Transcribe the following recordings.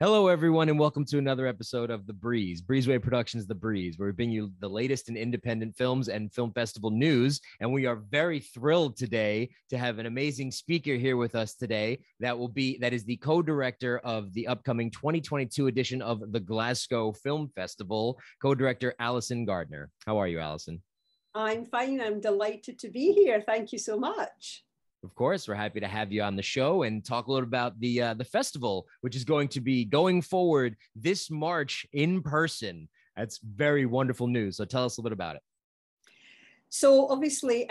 Hello, everyone, and welcome to another episode of The Breeze. Breezeway Productions The Breeze, where we bring you the latest in independent films and film festival news. And we are very thrilled today to have an amazing speaker here with us today. That is the co-director of the upcoming 2022 edition of the Glasgow Film Festival, Co-Director Allison Gardner. How are you, Allison? I'm fine. I'm delighted to be here. Thank you so much. Of course, we're happy to have you on the show and talk a little about the festival, which is going to be going forward this March in person. That's very wonderful news. So tell us a little bit about it. So obviously,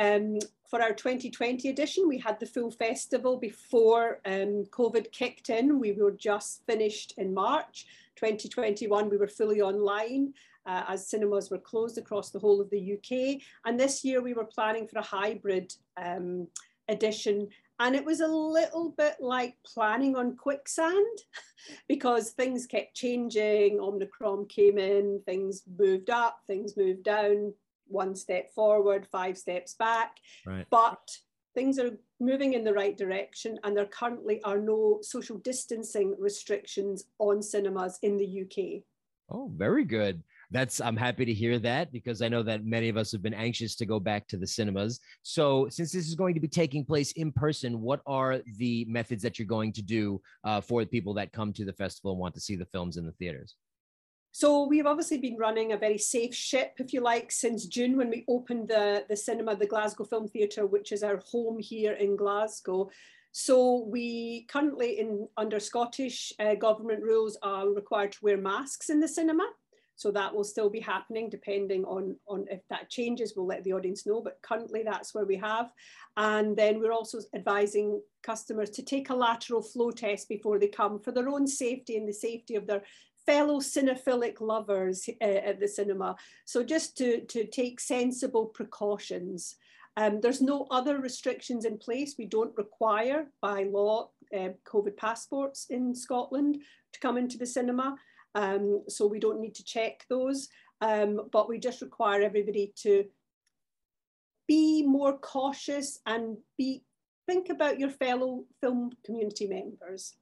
for our 2020 edition, we had the full festival before COVID kicked in. We were just finished in March 2021. We were fully online as cinemas were closed across the whole of the UK. And this year we were planning for a hybrid edition, and it was a little bit like planning on quicksand because things kept changing. Omicron came in, things moved up, things moved down, one step forward, 5 steps back. Right. But things are moving in the right direction, and there currently are no social distancing restrictions on cinemas in the UK. Oh, very good. I'm happy to hear that, because I know that many of us have been anxious to go back to the cinemas. So since this is going to be taking place in person, what are the methods that you're going to do for the people that come to the festival and want to see the films in the theaters? So we've obviously been running a very safe ship, if you like, since June when we opened the cinema, the Glasgow Film Theatre, which is our home here in Glasgow. So we currently, under Scottish government rules, are required to wear masks in the cinema. So that will still be happening, depending on if that changes, we'll let the audience know. But currently that's where we have. And then we're also advising customers to take a lateral flow test before they come for their own safety and the safety of their fellow cinephilic lovers at the cinema. So just to take sensible precautions. There's no other restrictions in place. We don't require by law COVID passports in Scotland to come into the cinema. So we don't need to check those, but we just require everybody to be more cautious and think about your fellow film community members.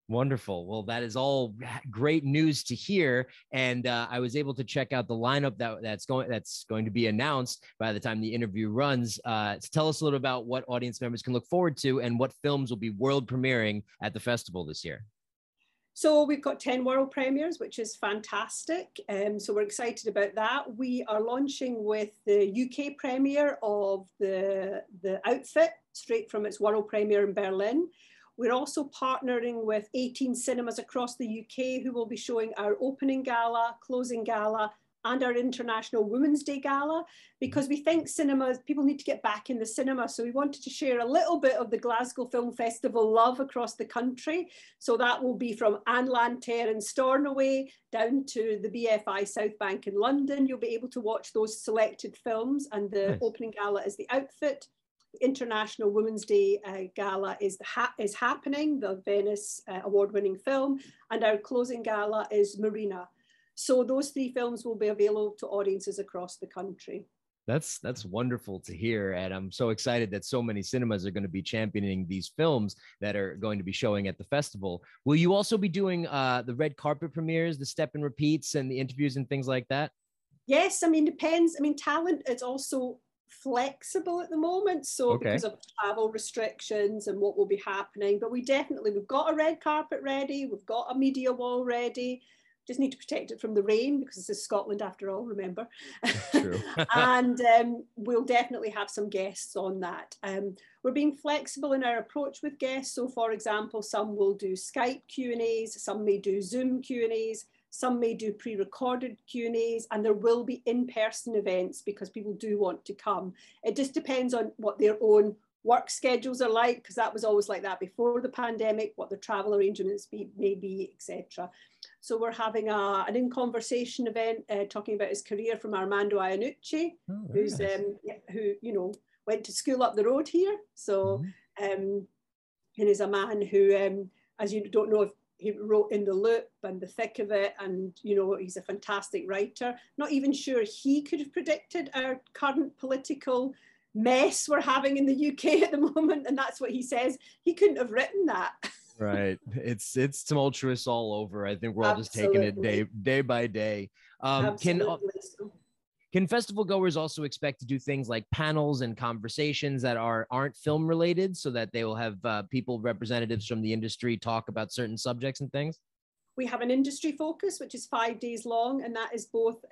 Wonderful. Well, that is all great news to hear. And I was able to check out the lineup that's going to be announced by the time the interview runs. To tell us a little about what audience members can look forward to and what films will be world premiering at the festival this year. So we've got 10 world premieres, which is fantastic. So we're excited about that. We are launching with the UK premiere of the Outfit, straight from its world premiere in Berlin. We're also partnering with 18 cinemas across the UK who will be showing our opening gala, closing gala, and our International Women's Day Gala, because we think people need to get back in the cinema. So we wanted to share a little bit of the Glasgow Film Festival love across the country. So that will be from Outlander in Stornoway down to the BFI South Bank in London. You'll be able to watch those selected films, and the opening gala is The Outfit. The International Women's Day Gala is happening, the Venice award-winning film, and our closing gala is Marina. So those 3 films will be available to audiences across the country. That's wonderful to hear. And I'm so excited that so many cinemas are going to be championing these films that are going to be showing at the festival. Will you also be doing the red carpet premieres, the step and repeats, and the interviews and things like that? Yes, I mean, depends. I mean, talent is also flexible at the moment. So because of travel restrictions and what will be happening, but we've got a red carpet ready. We've got a media wall ready. Just need to protect it from the rain because this is Scotland after all, remember. True. And we'll definitely have some guests on that. We're being flexible in our approach with guests. So for example, some will do Skype Q&As, some may do Zoom Q&As, some may do pre-recorded Q&As, and there will be in-person events because people do want to come. It just depends on what their own work schedules are like, because that was always like that before the pandemic, what the travel arrangements may be, etc. So we're having an In Conversation event talking about his career from Armando Iannucci, who went to school up the road here. So and is a man who, as you don't know, if he wrote In the Loop and The Thick of It, and he's a fantastic writer. Not even sure he could have predicted our current political mess we're having in the UK at the moment, and that's what he says. He couldn't have written that. Right. It's tumultuous all over. I think we're all just taking it day by day. Can festival goers also expect to do things like panels and conversations that aren't film related, so that they will have representatives from the industry talk about certain subjects and things? We have an industry focus, which is 5 days long, and that is both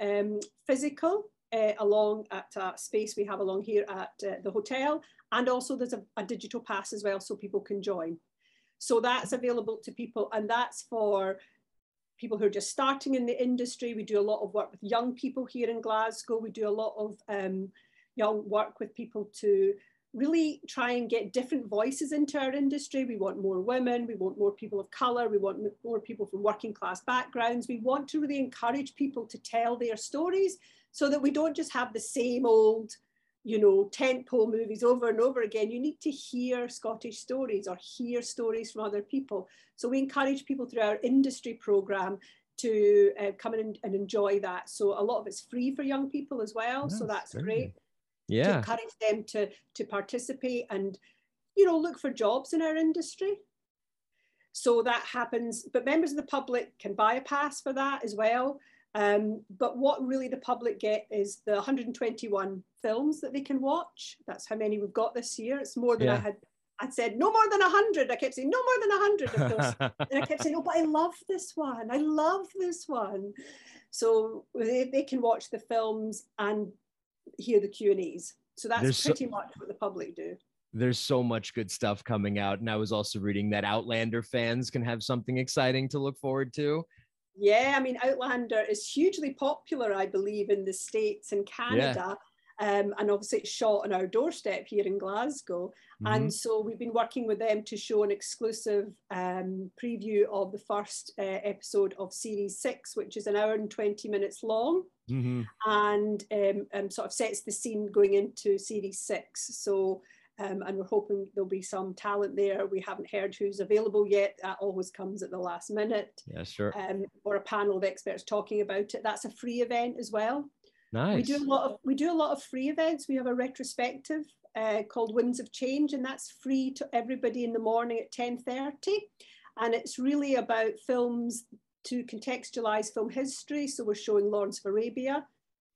physical, along at a space we have along here at the hotel, and also there's a digital pass as well, so people can join. So that's available to people, and that's for people who are just starting in the industry. We do a lot of work with young people here in Glasgow. We do a lot of young work with people to really try and get different voices into our industry. We want more women, we want more people of colour, we want more people from working class backgrounds. We want to really encourage people to tell their stories so that we don't just have the same old, tentpole movies over and over again. You need to hear Scottish stories or hear stories from other people. So we encourage people through our industry programme to come in and enjoy that. So a lot of it's free for young people as well. So that's great. Yeah. To encourage them to participate and, look for jobs in our industry. So that happens, but members of the public can buy a pass for that as well. But what really the public get is the 121 films that they can watch. That's how many we've got this year. It's more than I'd said, no more than 100. I kept saying, no more than 100 of those. And I kept saying, oh, but I love this one. I love this one. So they can watch the films and hear the Q&As. So that's pretty much what the public do. There's so much good stuff coming out. And I was also reading that Outlander fans can have something exciting to look forward to. Yeah, I mean, Outlander is hugely popular, I believe, in the States and Canada. And obviously it's shot on our doorstep here in Glasgow. And so we've been working with them to show an exclusive preview of the first episode of series 6, which is 1 hour and 20 minutes long, and sort of sets the scene going into series 6. So, and we're hoping there'll be some talent there. We haven't heard who's available yet. That always comes at the last minute. Yeah, sure. Or a panel of experts talking about it. That's a free event as well. Nice. We do a lot of free events. We have a retrospective called Winds of Change, and that's free to everybody in the morning at 10:30. And it's really about films to contextualize film history. So we're showing Lawrence of Arabia,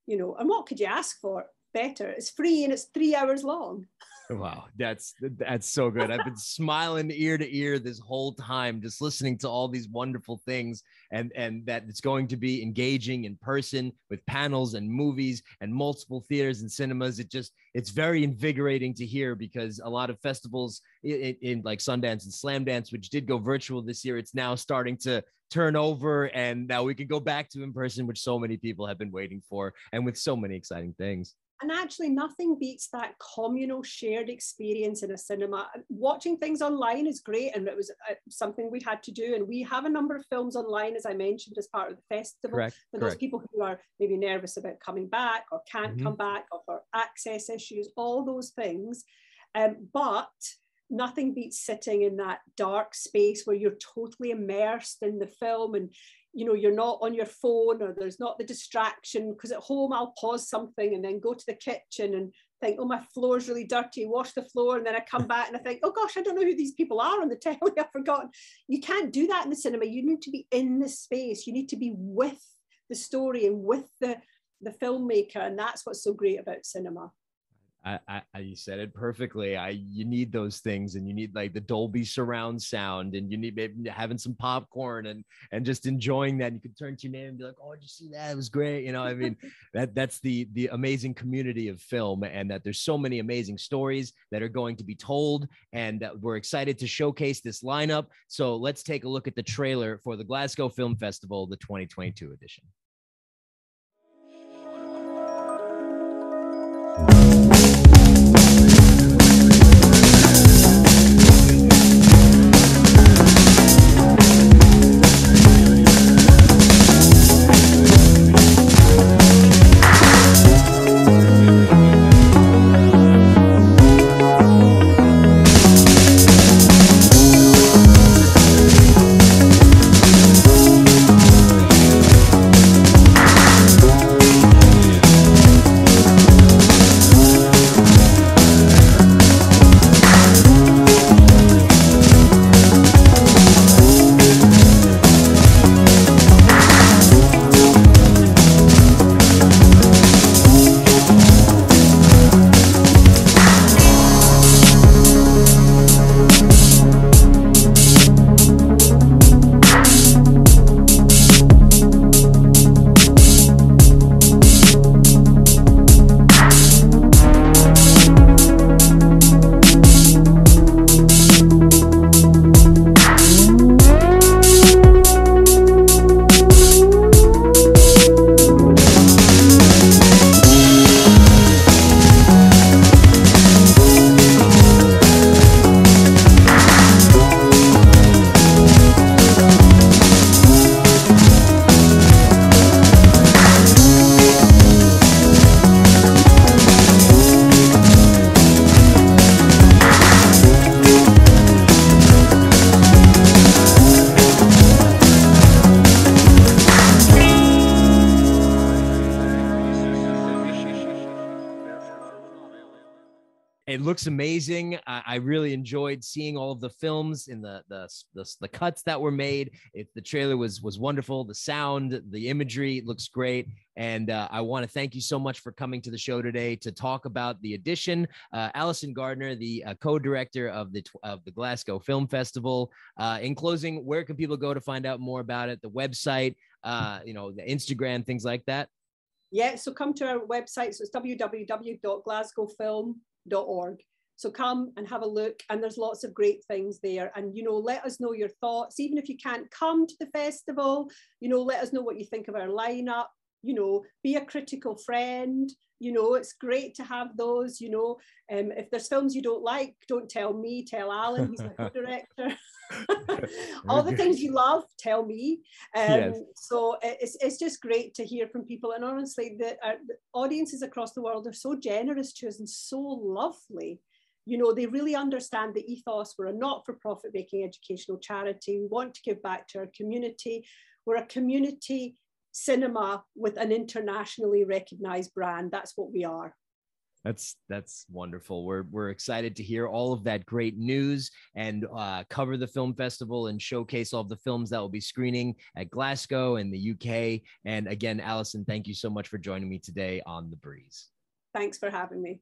and what could you ask for better? It's free and it's 3 hours long. Wow, that's so good. I've been smiling ear to ear this whole time, just listening to all these wonderful things, and that it's going to be engaging in person with panels and movies and multiple theaters and cinemas. It's very invigorating to hear, because a lot of festivals in like Sundance and Slamdance, which did go virtual this year, it's now starting to turn over, and now we can go back to in person, which so many people have been waiting for, and with so many exciting things. And actually nothing beats that communal shared experience in a cinema. Watching things online is great, and it was something we had to do. And we have a number of films online, as I mentioned, as part of the festival. Correct. For those people who are maybe nervous about coming back or can't come back, or for access issues, all those things. But nothing beats sitting in that dark space where you're totally immersed in the film, and you're not on your phone, or there's not the distraction, because at home I'll pause something and then go to the kitchen and think, oh, my floor's really dirty, wash the floor, and then I come back and I think, oh gosh, I don't know who these people are on the telly, I've forgotten. You can't do that in the cinema. You need to be in the space. You need to be with the story and with the filmmaker, and that's what's so great about cinema. You said it perfectly. You need those things, and you need like the Dolby surround sound, and you need maybe having some popcorn and just enjoying that. And you can turn to your neighbor and be like, "Oh, did you see that? It was great." I mean, that's the amazing community of film, and that there's so many amazing stories that are going to be told, and we're excited to showcase this lineup. So let's take a look at the trailer for the Glasgow Film Festival, the 2022 edition. It looks amazing. I really enjoyed seeing all of the films and the cuts that were made. The trailer was wonderful. The sound, the imagery looks great. And I want to thank you so much for coming to the show today to talk about the edition. Allison Gardner, the co-director of the Glasgow Film Festival. In closing, where can people go to find out more about it? The website, the Instagram, things like that. Yeah, so come to our website. So it's www.glasgowfilm.org. So come and have a look, and there's lots of great things there. And, let us know your thoughts. Even if you can't come to the festival, let us know what you think of our lineup. Be a critical friend. It's great to have those. If there's films you don't like, don't tell me, tell Alan, he's my co-director. All the things you love, tell me. Yes. So it's just great to hear from people. And honestly, the audiences across the world are so generous to us and so lovely. They really understand the ethos. We're a not-for-profit making educational charity. We want to give back to our community. We're a community cinema with an internationally recognized brand. That's what we are. That's wonderful. We're excited to hear all of that great news and cover the film festival and showcase all of the films that will be screening at Glasgow and the UK. And again, Allison, thank you so much for joining me today on The Breeze. Thanks for having me.